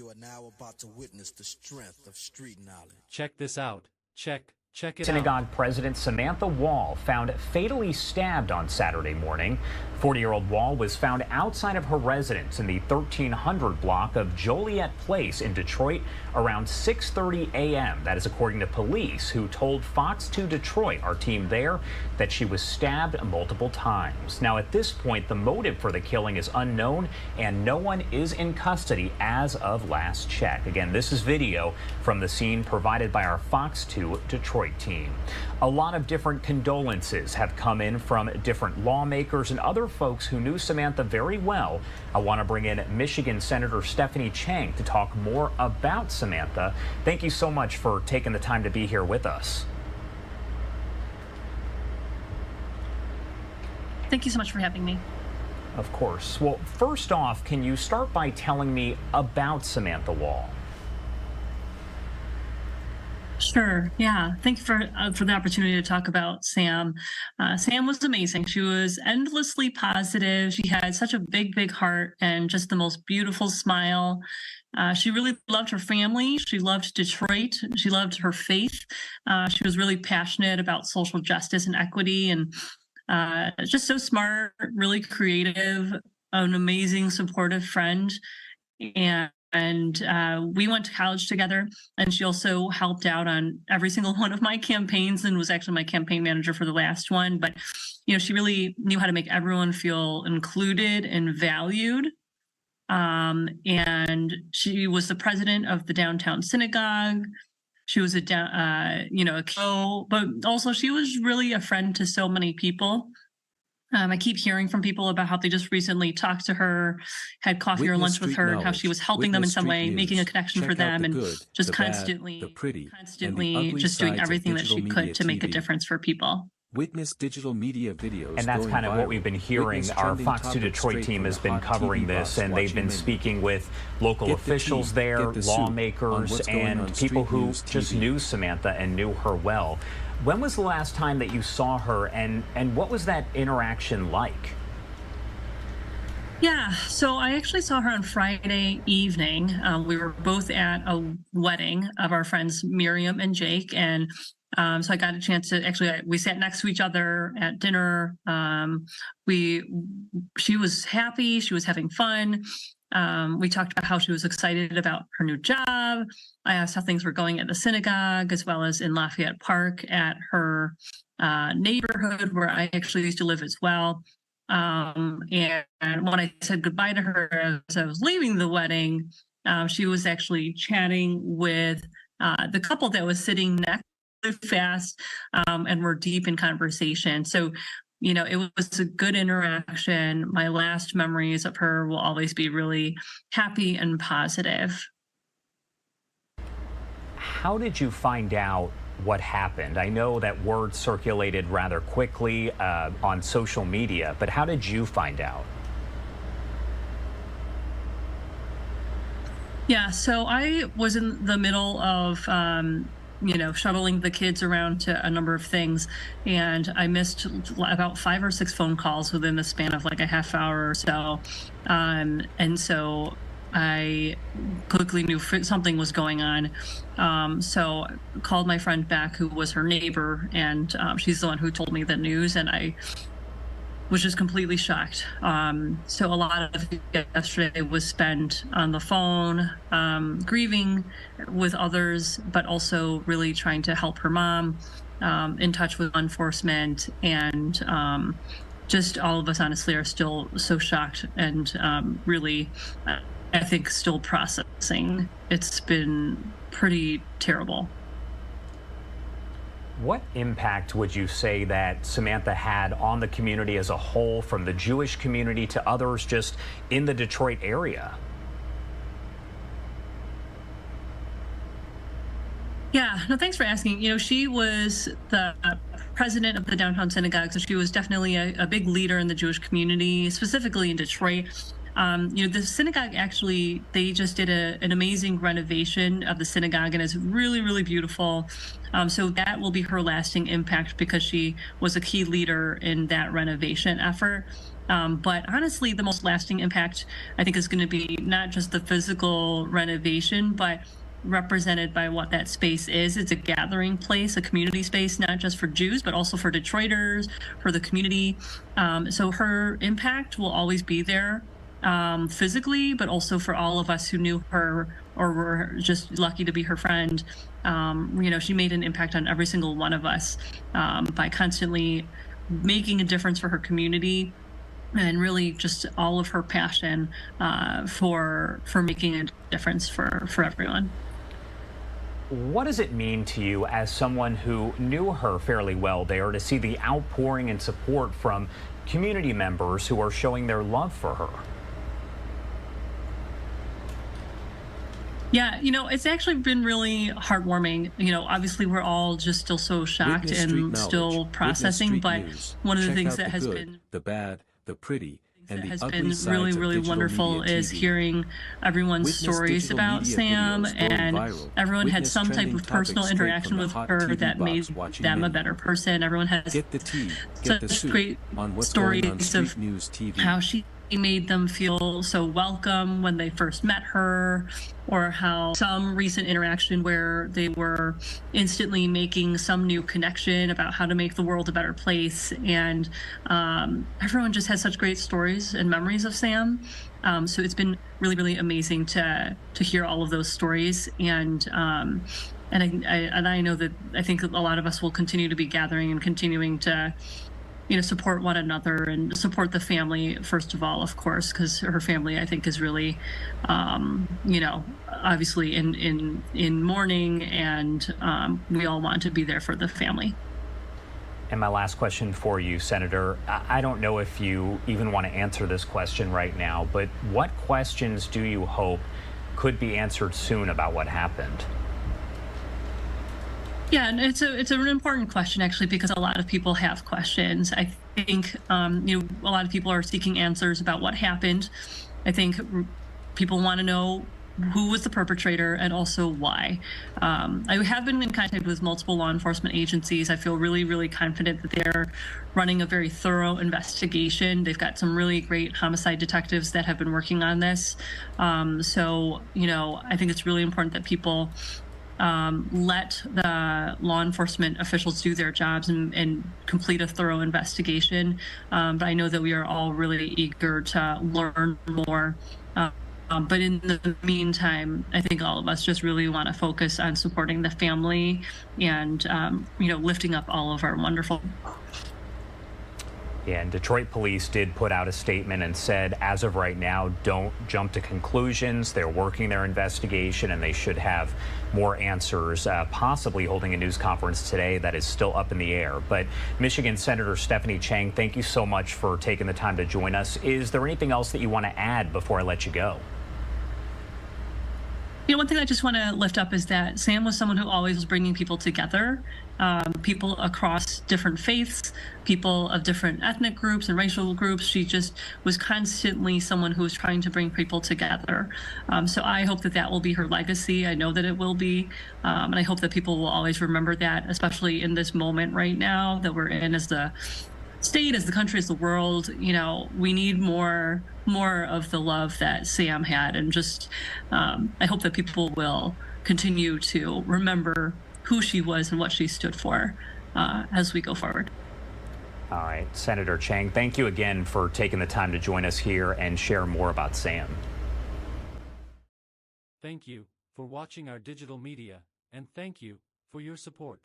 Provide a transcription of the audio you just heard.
You are now about to witness the strength of street knowledge. Check this out. Check it out. Synagogue President Samantha Woll found fatally stabbed on Saturday morning. 40-year-old Woll was found outside of her residence in the 1300 block of Joliet Place in Detroit around 6:30 a.m. That is according to police, who told Fox 2 Detroit, our team there, that she was stabbed multiple times. Now, at this point, the motive for the killing is unknown, and no one is in custody as of last check. Again, this is video from the scene provided by our Fox 2 Detroit team. A lot of different condolences have come in from different lawmakers and other folks who knew Samantha very well. I want to bring in Michigan Senator Stephanie Chang to talk more about Samantha. Thank you so much for taking the time to be here with us. Thank you so much for having me. Of course. Well, first off, can you start by telling me about Samantha Woll? Sure. Yeah. Thank you for the opportunity to talk about Sam. Sam was amazing. She was endlessly positive. She had such a big heart and just the most beautiful smile. She really loved her family. She loved Detroit. She loved her faith. She was really passionate about social justice and equity, and just so smart, really creative, an amazing supportive friend. And we went to college together, and she also helped out on every single one of my campaigns and was actually my campaign manager for the last one. But, you know, she really knew how to make everyone feel included and valued. And she was the president of the downtown synagogue. She was but also she was really a friend to so many people. I keep hearing from people about how they just recently talked to her, had coffee or lunch with her, and how she was helping them in some way, making a connection for them, and just constantly just doing everything that she could to make a difference for people. Witness digital media videos. And that's kind of what we've been hearing. Our Fox 2 Detroit team has been covering this, and they've been speaking with local officials there, lawmakers, and people who just knew Samantha and knew her well. When was the last time that you saw her, and what was that interaction like? Yeah, so I actually saw her on Friday evening. We were both at a wedding of our friends Miriam and Jake, and so I got a chance to we sat next to each other at dinner. She was happy. She was having fun. We talked about how she was excited about her new job. I asked how things were going at the synagogue, as well as in Lafayette Park at her neighborhood where I actually used to live as well. And when I said goodbye to her as I was leaving the wedding, she was actually chatting with the couple that was sitting next fast, and we're deep in conversation. So, you know, it was a good interaction. My last memories of her will always be really happy and positive. How did you find out what happened? I know that word circulated rather quickly on social media, but how did you find out? Yeah, so I was in the middle of shuttling the kids around to a number of things. And I missed about 5 or 6 phone calls within the span of like a half hour or so. And so I quickly knew something was going on. So I called my friend back, who was her neighbor, and she's the one who told me the news. And I was just completely shocked. So a lot of yesterday was spent on the phone, grieving with others, but also really trying to help her mom, in touch with law enforcement, and just all of us honestly are still so shocked and really, I think, still processing. It's been pretty terrible. What impact would you say that Samantha had on the community as a whole, from the Jewish community to others just in the Detroit area? Yeah, no, thanks for asking. You know, she was the president of the downtown synagogue, so she was definitely a big leader in the Jewish community, specifically in Detroit. The synagogue, actually, they just did an amazing renovation of the synagogue, and it's really, really beautiful. So that will be her lasting impact, because she was a key leader in that renovation effort. But honestly, the most lasting impact, I think, is going to be not just the physical renovation, but represented by what that space is. It's a gathering place, a community space, not just for Jews, but also for Detroiters, for the community. So her impact will always be there, physically, but also for all of us who knew her or were just lucky to be her friend. She made an impact on every single one of us, by constantly making a difference for her community, and really just all of her passion, for making a difference for everyone. What does it mean to you, as someone who knew her fairly well there, to see the outpouring and support from community members who are showing their love for her? Yeah, it's actually been really heartwarming. Obviously we're all just still so shocked Witness Street and still Knowledge, processing, Witness but Street News. one of the Check things out that the has good, been the bad, the pretty, and that the has ugly been sides really, of really digital wonderful media is TV. hearing everyone's Witness stories digital about media Sam, videos going and viral. everyone had Witness some type trending of personal topics straight interaction from the with hot her TV that box made watching them a menu. better person. Everyone has Get the tea, get the such soup great on what's going on stories Street of News TV. how she made them feel so welcome when they first met her, or how some recent interaction where they were instantly making some new connection about how to make the world a better place. And everyone just has such great stories and memories of Sam. So it's been really, really amazing to hear all of those stories. And I know that I think a lot of us will continue to be gathering and continuing to support one another and support the family, first of all, of course, because her family, I think, is really, obviously in mourning, and we all want to be there for the family. And my last question for you, Senator, I don't know if you even want to answer this question right now, but what questions do you hope could be answered soon about what happened? Yeah, and it's an important question, actually, because a lot of people have questions. I think a lot of people are seeking answers about what happened. I think people want to know who was the perpetrator and also why. I have been in contact with multiple law enforcement agencies. I feel really, really confident that they're running a very thorough investigation. They've got some really great homicide detectives that have been working on this. So I think it's really important that people let the law enforcement officials do their jobs and complete a thorough investigation. But I know that we are all really eager to learn more. But in the meantime, I think all of us just really want to focus on supporting the family and, lifting up all of our wonderful. Yeah, and Detroit police did put out a statement and said, as of right now, don't jump to conclusions. They're working their investigation, and they should have more answers, possibly holding a news conference today that is still up in the air. But Michigan Senator Stephanie Chang, thank you so much for taking the time to join us. Is there anything else that you want to add before I let you go? One thing I just want to lift up is that Sam was someone who always was bringing people together, people across different faiths, people of different ethnic groups and racial groups. She just was constantly someone who was trying to bring people together. So I hope that will be her legacy. I know that it will be. And I hope that people will always remember that, especially in this moment right now that we're in as the state, as the country, as the world. We need more of the love that Sam had, and just I hope that people will continue to remember who she was and what she stood for as we go forward. All right, Senator Chang, thank you again for taking the time to join us here and share more about Sam. Thank you for watching our digital media, and thank you for your support.